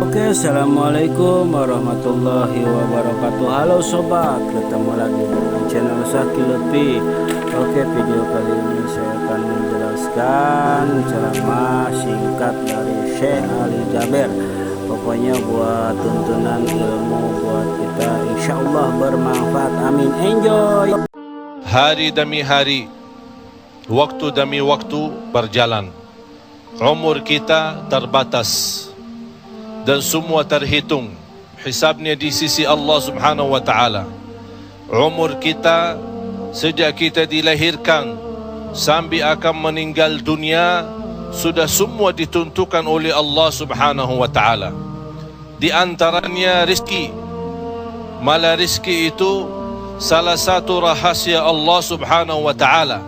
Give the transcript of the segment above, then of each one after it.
Oke, assalamualaikum warahmatullahi wabarakatuh. Halo sobat, ketemu lagi dengan channel Zaki Lutfi. Oke, video kali ini saya akan menjelaskan ceramah singkat dari Syekh Ali Jaber. Pokoknya buat tuntunan ilmu buat kita, insya Allah bermanfaat. Amin. Enjoy. Hari demi hari, waktu demi waktu berjalan. Umur kita terbatas dan semua terhitung hisabnya di sisi Allah Subhanahu wa taala. Umur kita sejak kita dilahirkan sampai akan meninggal dunia sudah semua ditentukan oleh Allah Subhanahu wa taala. Di antaranya rezeki. Malah rezeki itu salah satu rahasia Allah Subhanahu wa taala.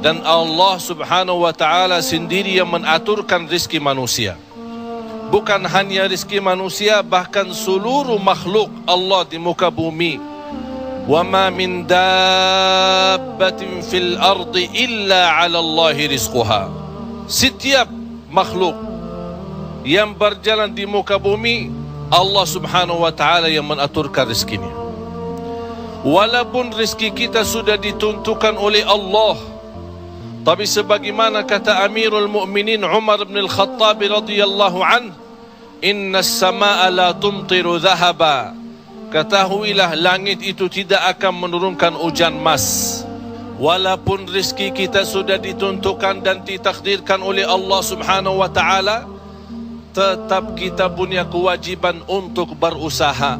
Dan Allah Subhanahu wa taala sendiri yang mengaturkan rezeki manusia. Bukan hanya rezeki manusia, bahkan seluruh makhluk Allah di muka bumi. Wa ma min dabbatin fil ardi illa 'ala Allahi rizquha. Setiap makhluk yang berjalan di muka bumi, Allah Subhanahu wa taala yang mengaturkan rezekinya. Walaupun rezeki kita sudah ditentukan oleh Allah, tapi sebagaimana kata Amirul Mukminin Umar bin Al-Khattab radhiyallahu anhu, inna as-samaa'a la tumtiru dhahaba. Ketahuilah langit itu tidak akan menurunkan hujan emas. Walaupun rezeki kita sudah ditentukan dan ditakdirkan oleh Allah Subhanahu wa taala, tetap kita punya kewajiban untuk berusaha.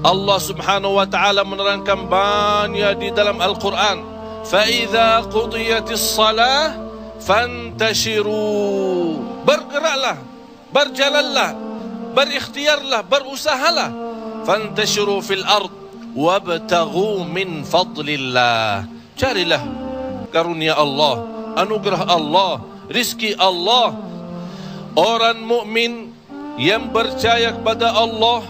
Allah Subhanahu wa taala menerangkan banyak di dalam Al-Quran, فَإِذَا قُضِيَتِ الصَّلَاةِ فَانْتَشِرُوا. Bergeraklah, berjalanlah, berikhtiarlah, berusahalah. فَانْتَشِرُوا فِي الْأَرْضِ وَابْتَغُوا مِنْ فَضْلِ اللَّهِ. Carilah karunia Allah, anugerah Allah, rizki Allah. Orang mukmin yang percaya kepada Allah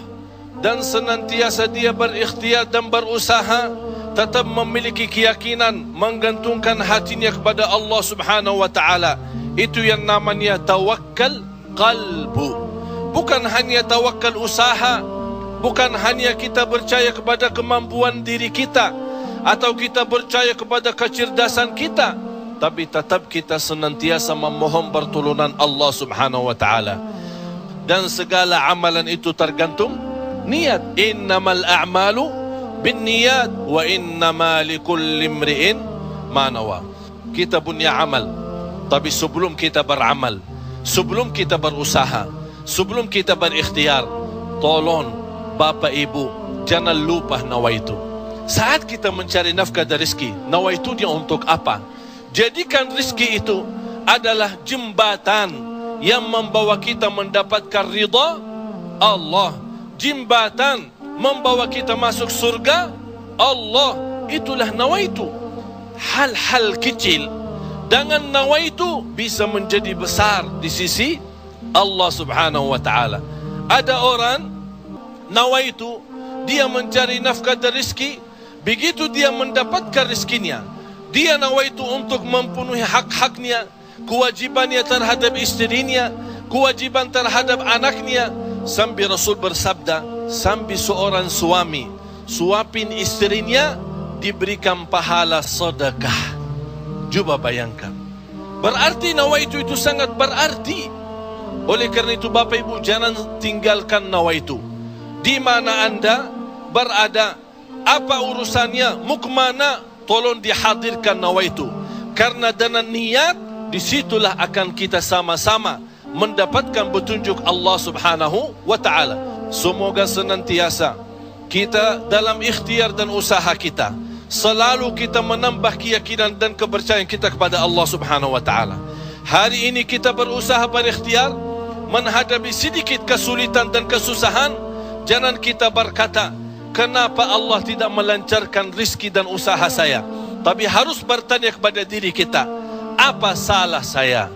dan senantiasa dia berikhtiar dan berusaha, tetap memiliki keyakinan, menggantungkan hatinya kepada Allah Subhanahu wa taala. Itu yang namanya tawakkal qalbu. Bukan hanya tawakkal usaha, bukan hanya kita percaya kepada kemampuan diri kita atau kita percaya kepada kecerdasan kita, tapi tetap kita senantiasa memohon pertolongan Allah Subhanahu wa taala. Dan segala amalan itu tergantung niat. Innamal a'malu binniyat wa innama likulli imri'in ma nawa. Kita punya amal, tapi sebelum kita beramal, sebelum kita berusaha, sebelum kita berikhtiar, tolong Bapak Ibu jangan lupa nawaitu. Saat kita mencari nafkah dan rezeki, nawaitu dia untuk apa? Jadikan rezeki itu adalah jembatan yang membawa kita mendapatkan ridha Allah, jembatan membawa kita masuk surga Allah. Itulah nawaitu. Hal-hal kecil dengan nawaitu bisa menjadi besar di sisi Allah Subhanahu wa taala. Ada orang nawaitu dia mencari nafkah dan rezeki, begitu dia mendapatkan rezekinya, dia nawaitu untuk memenuhi hak-haknya, kewajibannya terhadap istrinya, kewajiban terhadap anaknya. Sampai Rasul bersabda, sampai seorang suami suapin istrinya diberikan pahala sedekah. Coba bayangkan, berarti nawaitu itu sangat berarti. Oleh karena itu Bapak Ibu jangan tinggalkan nawaitu. Di mana Anda berada, apa urusannya, mau kemana, tolong dihadirkan nawaitu. Karena dengan niat, disitulah akan kita sama-sama mendapatkan petunjuk Allah Subhanahu wa ta'ala. Semoga senantiasa kita dalam ikhtiar dan usaha kita, selalu kita menambah keyakinan dan kepercayaan kita kepada Allah Subhanahu wa ta'ala. Hari ini kita berusaha berikhtiar, menghadapi sedikit kesulitan dan kesusahan, jangan kita berkata, kenapa Allah tidak melancarkan rizki dan usaha saya? Tapi harus bertanya kepada diri kita, apa salah saya?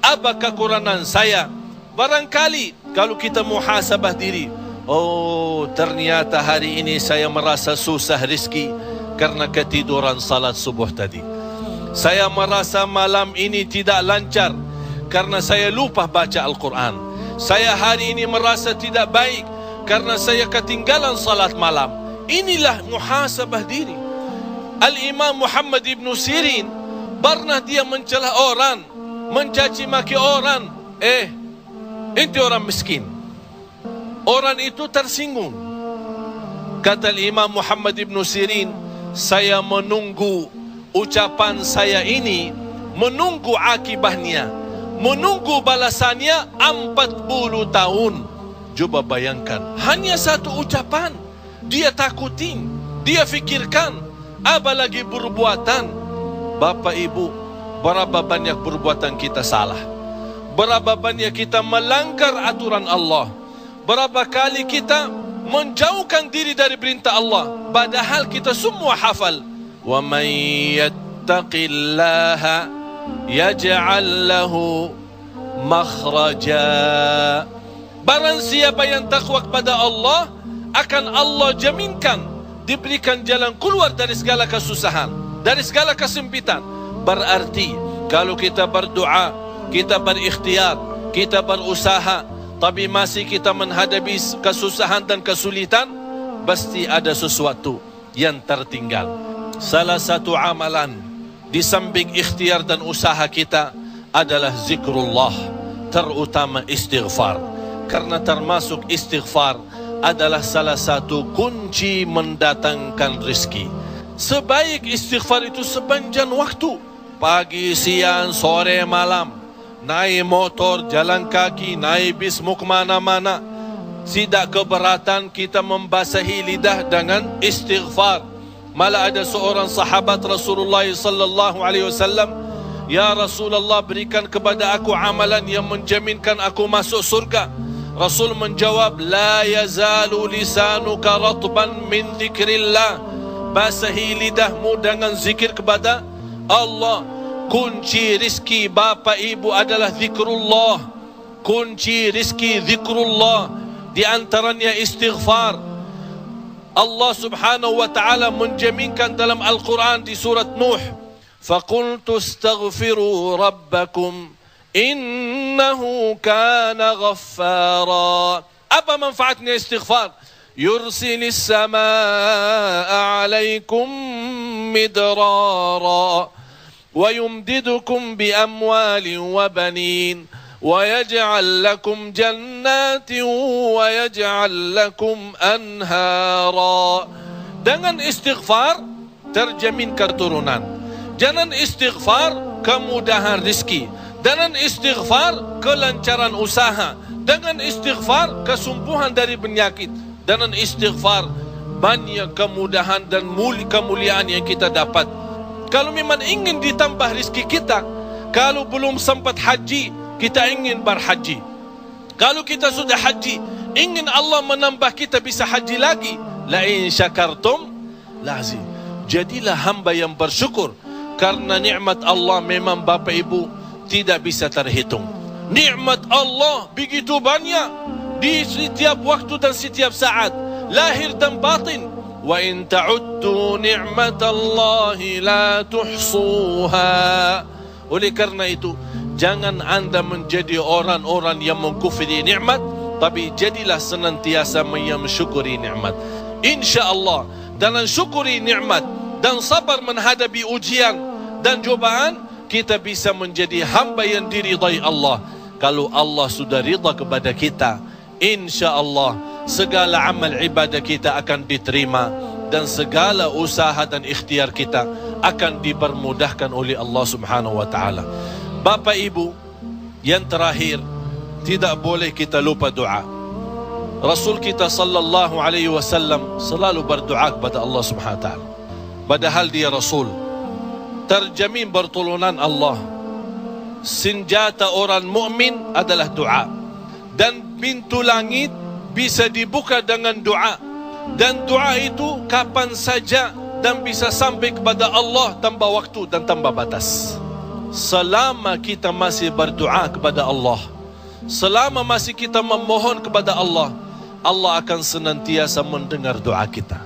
Apa kekurangan saya? Barangkali kalau kita muhasabah diri, oh ternyata hari ini saya merasa susah rezeki karena ketiduran salat subuh tadi. Saya merasa malam ini tidak lancar karena saya lupa baca Al-Quran. Saya hari ini merasa tidak baik karena saya ketinggalan salat malam. Inilah muhasabah diri. Al-Imam Muhammad ibn Sirin pernah dia mencela orang, mencaci maki orang. Inti orang miskin. Orang itu tersinggung. Kata Imam Muhammad ibn Sirin, saya menunggu ucapan saya ini, menunggu akibahnya, menunggu balasannya 40 tahun. Coba bayangkan, hanya satu ucapan dia takutin, dia fikirkan, apalagi perbuatan. Bapak Ibu, berapa banyak perbuatan kita salah, berapa banyak kita melanggar aturan Allah, berapa kali kita menjauhkan diri dari perintah Allah, padahal kita semua hafal. Wa man yattaqillaha yaj'al lahu makhraja. Barang siapa yang takwa kepada Allah, akan Allah jaminkan diberikan jalan keluar dari segala kesusahan, dari segala kesempitan. Berarti kalau kita berdoa, kita berikhtiar, kita berusaha, tapi masih kita menghadapi kesusahan dan kesulitan, pasti ada sesuatu yang tertinggal. Salah satu amalan di samping ikhtiar dan usaha kita adalah zikrullah, terutama istighfar. Karena termasuk istighfar adalah salah satu kunci mendatangkan rezeki. Sebaik istighfar itu sepanjang waktu, pagi, siang, sore, malam. Naik motor, jalan kaki, naik bis, mau kemana-mana, tidak keberatan kita membasahi lidah dengan istighfar. Malah ada seorang sahabat Rasulullah sallallahu alaihi wasallam, ya Rasulullah, berikan kepada aku amalan yang menjaminkan aku masuk surga. Rasul menjawab, la yazalu lisanuka ratban min zikrillah. Basahi lidahmu dengan zikir kepada Allah. Kunci rizki Bapak Ibu adalah zikrullah. Kunci rizki zikrullah, di antaranya istighfar. Allah subhanahu wa ta'ala menjaminkan dalam Al-Quran di surat Nuh, faqultu astaghfiru rabbakum innahu kana ghaffara. Apa manfaatnya istighfar? Yursilis samaa alaikum midrara wa yumdidukum bi amwalin wa banin wa yaj'al lakum jannatin wa yaj'al lakum anhara. Dengan istighfar terjamin keturunan. Dengan istighfar kemudahan rezeki. Dengan istighfar kelancaran usaha. Dengan istighfar kesembuhan dari penyakit. Dengan istighfar banyak kemudahan dan kemuliaan yang kita dapat. Kalau memang ingin ditambah rezeki kita, kalau belum sempat haji, kita ingin berhaji. Kalau kita sudah haji, ingin Allah menambah kita bisa haji lagi. La in syakartum lazim. Jadilah hamba yang bersyukur, karena nikmat Allah memang Bapak Ibu tidak bisa terhitung. Nikmat Allah begitu banyak di setiap waktu dan setiap saat, lahir dan batin. Wa in ta'uddu ni'matallahi la tuhsuha. Oleh karena itu, jangan anda menjadi orang-orang yang mengkufri nikmat, tapi jadilah senantiasa mensyukuri nikmat. InsyaAllah dengan syukuri nikmat dan sabar menghadapi ujian dan cobaan, kita bisa menjadi hamba yang diridai Allah. Kalau Allah sudah ridha kepada kita, InsyaAllah segala amal ibadah kita akan diterima, dan segala usaha dan ikhtiar kita akan dipermudahkan oleh Allah subhanahu wa ta'ala. Bapak Ibu, yang terakhir, tidak boleh kita lupa doa. Rasul kita sallallahu alaihi wasallam selalu berdoa kepada Allah subhanahu wa ta'ala. Padahal dia Rasul, terjamin pertolongan Allah. Senjata orang mukmin adalah doa, dan pintu langit bisa dibuka dengan doa, dan doa itu kapan saja dan bisa sampai kepada Allah tanpa waktu dan tanpa batas. Selama kita masih berdoa kepada Allah, selama masih kita memohon kepada Allah, Allah akan senantiasa mendengar doa kita.